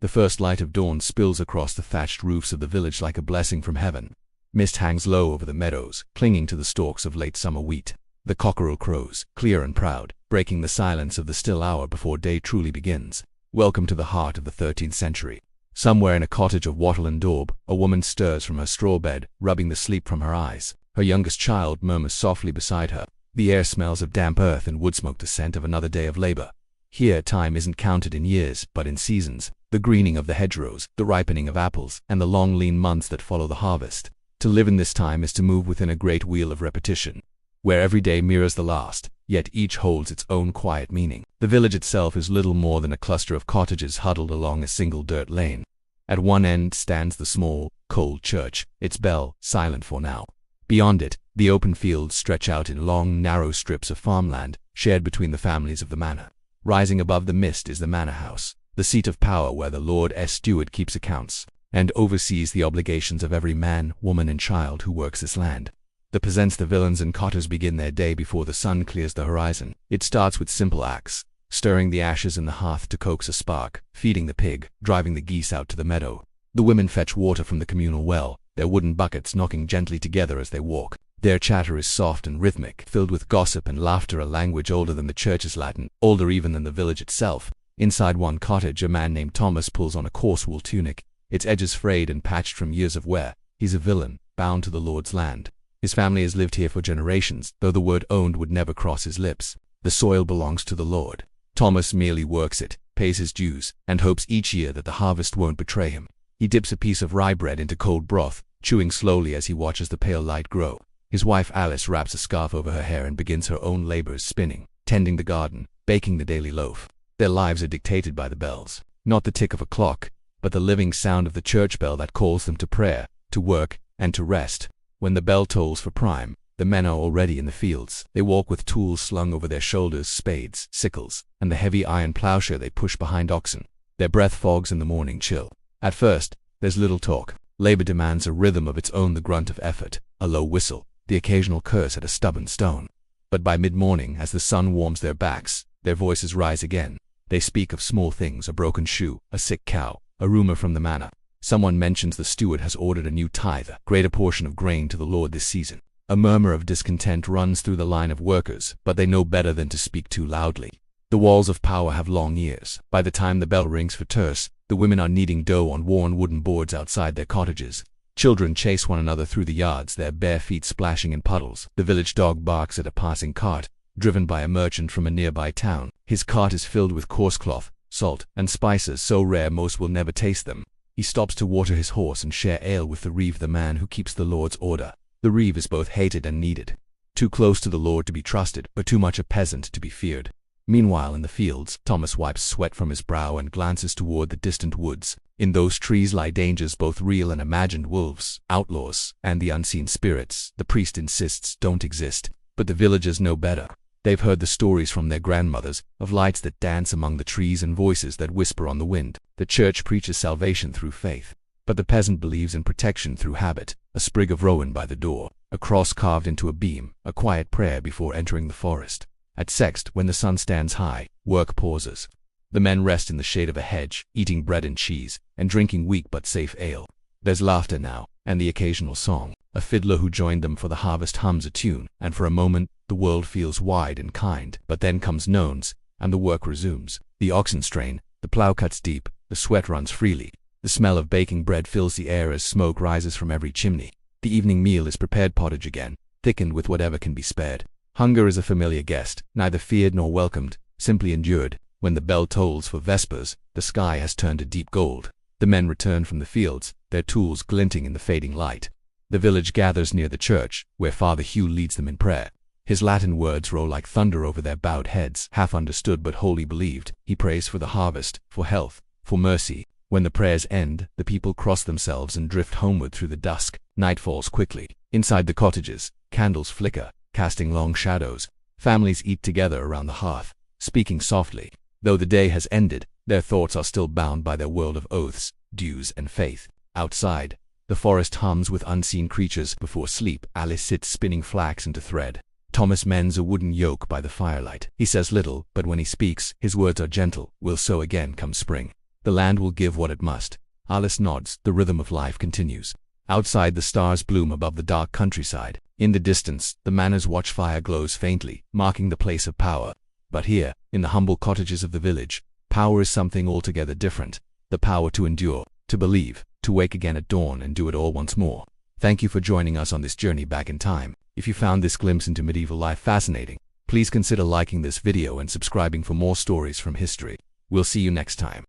The first light of dawn spills across the thatched roofs of the village like a blessing from heaven. Mist hangs low over the meadows, clinging to the stalks of late summer wheat. The cockerel crows, clear and proud, breaking the silence of the still hour before day truly begins. Welcome to the heart of the 13th century. Somewhere in a cottage of wattle and daub, a woman stirs from her straw bed, rubbing the sleep from her eyes. Her youngest child murmurs softly beside her. The air smells of damp earth and wood smoke, the scent of another day of labor. Here time isn't counted in years, but in seasons. The greening of the hedgerows, the ripening of apples, and the long lean months that follow the harvest. To live in this time is to move within a great wheel of repetition, where every day mirrors the last, yet each holds its own quiet meaning. The village itself is little more than a cluster of cottages huddled along a single dirt lane. At one end stands the small, cold church, its bell silent for now. Beyond it, the open fields stretch out in long, narrow strips of farmland, shared between the families of the manor. Rising above the mist is the manor house, the seat of power where the Lord Steward keeps accounts, and oversees the obligations of every man, woman, and child who works this land. The peasants, the villeins, and cotters begin their day before the sun clears the horizon. It starts with simple acts, stirring the ashes in the hearth to coax a spark, feeding the pig, driving the geese out to the meadow. The women fetch water from the communal well, their wooden buckets knocking gently together as they walk. Their chatter is soft and rhythmic, filled with gossip and laughter, a language older than the church's Latin, older even than the village itself. Inside one cottage, a man named Thomas pulls on a coarse wool tunic, its edges frayed and patched from years of wear. He's a villain, bound to the Lord's land. His family has lived here for generations, though the word owned would never cross his lips. The soil belongs to the Lord. Thomas merely works it, pays his dues, and hopes each year that the harvest won't betray him. He dips a piece of rye bread into cold broth, chewing slowly as he watches the pale light grow. His wife Alice wraps a scarf over her hair and begins her own labors, spinning, tending the garden, baking the daily loaf. Their lives are dictated by the bells, not the tick of a clock, but the living sound of the church bell that calls them to prayer, to work, and to rest. When the bell tolls for prime, the men are already in the fields. They walk with tools slung over their shoulders, spades, sickles, and the heavy iron plowshare they push behind oxen. Their breath fogs in the morning chill. At first, there's little talk. Labor demands a rhythm of its own, the grunt of effort, a low whistle, the occasional curse at a stubborn stone. But by mid-morning, as the sun warms their backs, their voices rise again. They speak of small things, a broken shoe, a sick cow, a rumor from the manor. Someone mentions the steward has ordered a new tithe, greater portion of grain to the Lord this season. A murmur of discontent runs through the line of workers, but they know better than to speak too loudly. The walls of power have long ears. By the time the bell rings for terce, the women are kneading dough on worn wooden boards outside their cottages. Children chase one another through the yards, their bare feet splashing in puddles. The village dog barks at a passing cart, driven by a merchant from a nearby town. His cart is filled with coarse cloth, salt, and spices so rare most will never taste them. He stops to water his horse and share ale with the reeve, the man who keeps the Lord's order. The reeve is both hated and needed. Too close to the Lord to be trusted, but too much a peasant to be feared. Meanwhile, in the fields, Thomas wipes sweat from his brow and glances toward the distant woods. In those trees lie dangers, both real and imagined, wolves, outlaws, and the unseen spirits the priest insists don't exist. But the villagers know better. They've heard the stories from their grandmothers of lights that dance among the trees and voices that whisper on the wind. The church preaches salvation through faith, but the peasant believes in protection through habit. A sprig of rowan by the door, a cross carved into a beam, a quiet prayer before entering the forest. At sext, when the sun stands high, work pauses. The men rest in the shade of a hedge, eating bread and cheese, and drinking weak but safe ale. There's laughter now, and the occasional song. A fiddler who joined them for the harvest hums a tune, and for a moment, the world feels wide and kind. But then comes nones, and the work resumes. The oxen strain, the plow cuts deep, the sweat runs freely. The smell of baking bread fills the air as smoke rises from every chimney. The evening meal is prepared pottage again, thickened with whatever can be spared. Hunger is a familiar guest, neither feared nor welcomed, simply endured. When the bell tolls for vespers, the sky has turned to deep gold. The men return from the fields, their tools glinting in the fading light. The village gathers near the church, where Father Hugh leads them in prayer. His Latin words roll like thunder over their bowed heads, half understood but wholly believed. He prays for the harvest, for health, for mercy. When the prayers end, the people cross themselves and drift homeward through the dusk. Night falls quickly. Inside the cottages, candles flicker, casting long shadows. Families eat together around the hearth, speaking softly. Though the day has ended, their thoughts are still bound by their world of oaths, dues, and faith. Outside, the forest hums with unseen creatures. Before sleep, Alice sits spinning flax into thread. Thomas mends a wooden yoke by the firelight. He says little, but when he speaks, his words are gentle. Will sow again come spring. The land will give what it must. Alice nods. The rhythm of life continues. Outside, the stars bloom above the dark countryside. In the distance, the manor's watchfire glows faintly, marking the place of power. But here, in the humble cottages of the village, power is something altogether different. The power to endure, to believe, to wake again at dawn and do it all once more. Thank you for joining us on this journey back in time. If you found this glimpse into medieval life fascinating, please consider liking this video and subscribing for more stories from history. We'll see you next time.